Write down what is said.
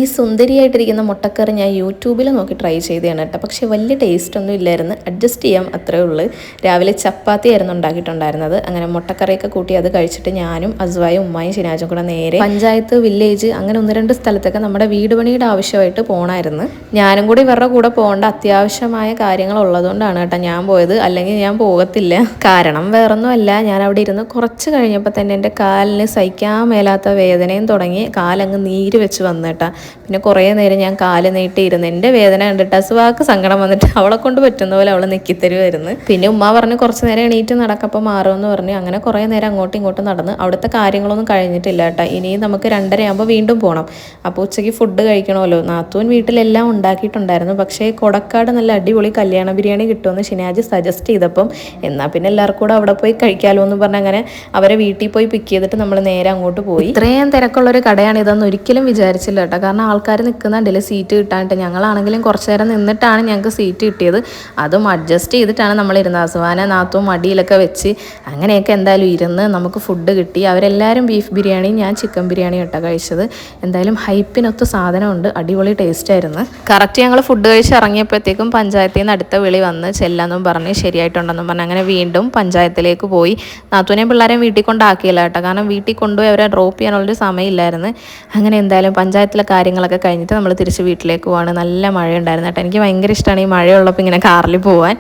ഈ സുന്ദരിയായിട്ടിരിക്കുന്ന മുട്ടക്കറി ഞാൻ യൂട്യൂബിൽ നോക്കി ട്രൈ ചെയ്തതാണ് കേട്ടോ. പക്ഷേ വലിയ ടേസ്റ്റ് ഒന്നും ഇല്ലായിരുന്നു. അഡ്ജസ്റ്റ് ചെയ്യാം അത്രേ ഉള്ളൂ. രാവിലെ ചപ്പാത്തി ആയിരുന്നു ഉണ്ടാക്കിയിട്ടുണ്ടായിരുന്നത്. അങ്ങനെ മുട്ടക്കറിയൊക്കെ കൂട്ടി അത് കഴിച്ചിട്ട് ഞാനും അസ്വായും ഉമ്മായും ഷിനാജും കൂടെ നേരെ പഞ്ചായത്ത്, വില്ലേജ് അങ്ങനെ 1-2 സ്ഥലത്തൊക്കെ നമ്മുടെ വീട് പണിയുടെ ആവശ്യമായിട്ട് പോകണമായിരുന്നു. ഞാനും കൂടി ഇവരുടെ കൂടെ പോകേണ്ട അത്യാവശ്യമായ കാര്യങ്ങൾ ഉള്ളതുകൊണ്ടാണ് കേട്ടോ ഞാൻ പോയത്. അല്ലെങ്കിൽ ഞാൻ പോകത്തില്ല. കാരണം വേറൊന്നുമല്ല, ഞാൻ അവിടെ ഇരുന്ന് കുറച്ച് കഴിഞ്ഞപ്പോൾ തന്നെ എൻ്റെ കാലിന് സഹിക്കാൻ മേലാത്ത വേദനയും തുടങ്ങി. കാലങ്ങ് നീര് വെച്ച് വന്നു കേട്ടോ. പിന്നെ കുറേ നേരം ഞാൻ കാല് നീട്ടിയിരുന്ന് എൻ്റെ വേദന കണ്ടിട്ട് അസുവാക്ക് സങ്കടം വന്നിട്ട് അവളെ കൊണ്ട് പറ്റുന്ന പോലെ അവൾ നെക്കിത്തരുമായിരുന്നു. പിന്നെ ഉമ്മ പറഞ്ഞ് കുറച്ച് നേരം എണീറ്റ് നടക്കപ്പോൾ മാറുമെന്ന് പറഞ്ഞു. അങ്ങനെ കുറേ നേരം അങ്ങോട്ടും ഇങ്ങോട്ടും നടന്ന്. അവിടുത്തെ കാര്യങ്ങളൊന്നും കഴിഞ്ഞിട്ടില്ല കേട്ടോ. ഇനിയും നമുക്ക് 2:30 ആകുമ്പോൾ വീണ്ടും പോകണം. അപ്പോൾ ഉച്ചയ്ക്ക് ഫുഡ് കഴിക്കണമല്ലോ. നാത്തൂൻ വീട്ടിലെല്ലാം ഉണ്ടാക്കിയിട്ടുണ്ടായിരുന്നു. പക്ഷേ കൊടക്കാട് നല്ല അടിപൊളി കല്യാണ ബിരിയാണി കിട്ടുമെന്ന് ഷിനാജ് സജസ്റ്റ് ചെയ്തപ്പം എന്നാൽ പിന്നെ എല്ലാവർക്കും കൂടെ അവിടെ പോയി കഴിക്കാമല്ലോ എന്ന് പറഞ്ഞ് അങ്ങനെ അവരെ വീട്ടിൽ പോയി പിക്ക് ചെയ്തിട്ട് നമ്മൾ നേരെ അങ്ങോട്ട് പോയി. ഇത്രയും തിരക്കുള്ളൊരു കടയാണ് ഇതെന്ന് ഒരിക്കലും വിചാരിച്ചില്ല കേട്ടോ. കാരണം ആൾക്കാർ നിൽക്കുന്നുണ്ടല്ലേ സീറ്റ് കിട്ടാനായിട്ട്. ഞങ്ങളാണെങ്കിലും കുറച്ച് നേരം നിന്നിട്ടാണ് ഞങ്ങൾക്ക് സീറ്റ് കിട്ടിയത്. അതും അഡ്ജസ്റ്റ് ചെയ്തിട്ടാണ് നമ്മൾ ഇരുന്നത്. അസുവാനെ നാത്തും മടിയിലൊക്കെ വെച്ച് അങ്ങനെയൊക്കെ എന്തായാലും ഇരുന്ന് നമുക്ക് ഫുഡ് കിട്ടി. അവരെല്ലാവരും ബീഫ് ബിരിയാണി, ഞാൻ ചിക്കൻ ബിരിയാണി കേട്ടോ കഴിച്ചത്. എന്തായാലും ഹൈപ്പിനൊത്ത് സാധനമുണ്ട്. അടിപൊളി ടേസ്റ്റ് ആയിരുന്നു. കറക്റ്റ് ഞങ്ങൾ ഫുഡ് കഴിച്ച് ഇറങ്ങിയപ്പോഴത്തേക്കും പഞ്ചായത്തിൽ നിന്ന് അടുത്ത വിളി വന്ന് ചെല്ലാന്നും പറഞ്ഞ് ശരിയായിട്ടുണ്ടെന്നും പറഞ്ഞ് അങ്ങനെ വീണ്ടും പഞ്ചായത്തിലേക്ക് പോയി. നാത്തൂനെയും പിള്ളേരെയും വീട്ടിൽ കൊണ്ടാക്കിയില്ല കേട്ടോ. കാരണം വീട്ടിൽ കൊണ്ടുപോയി അവരെ ഡ്രോപ്പ് ചെയ്യാനുള്ളൊരു സമയമില്ലായിരുന്നു. അങ്ങനെ എന്തായാലും പഞ്ചായത്തിലെ കാര്യങ്ങളൊക്കെ കഴിഞ്ഞിട്ട് നമ്മൾ തിരിച്ച് വീട്ടിലേക്ക് പോവാണ്. നല്ല മഴയുണ്ടായിരുന്നു കേട്ടോ. എനിക്ക് ഭയങ്കര ഇഷ്ടമാണ് ഈ മഴയുള്ളപ്പോൾ ഇങ്ങനെ കാറിൽ പോകാൻ.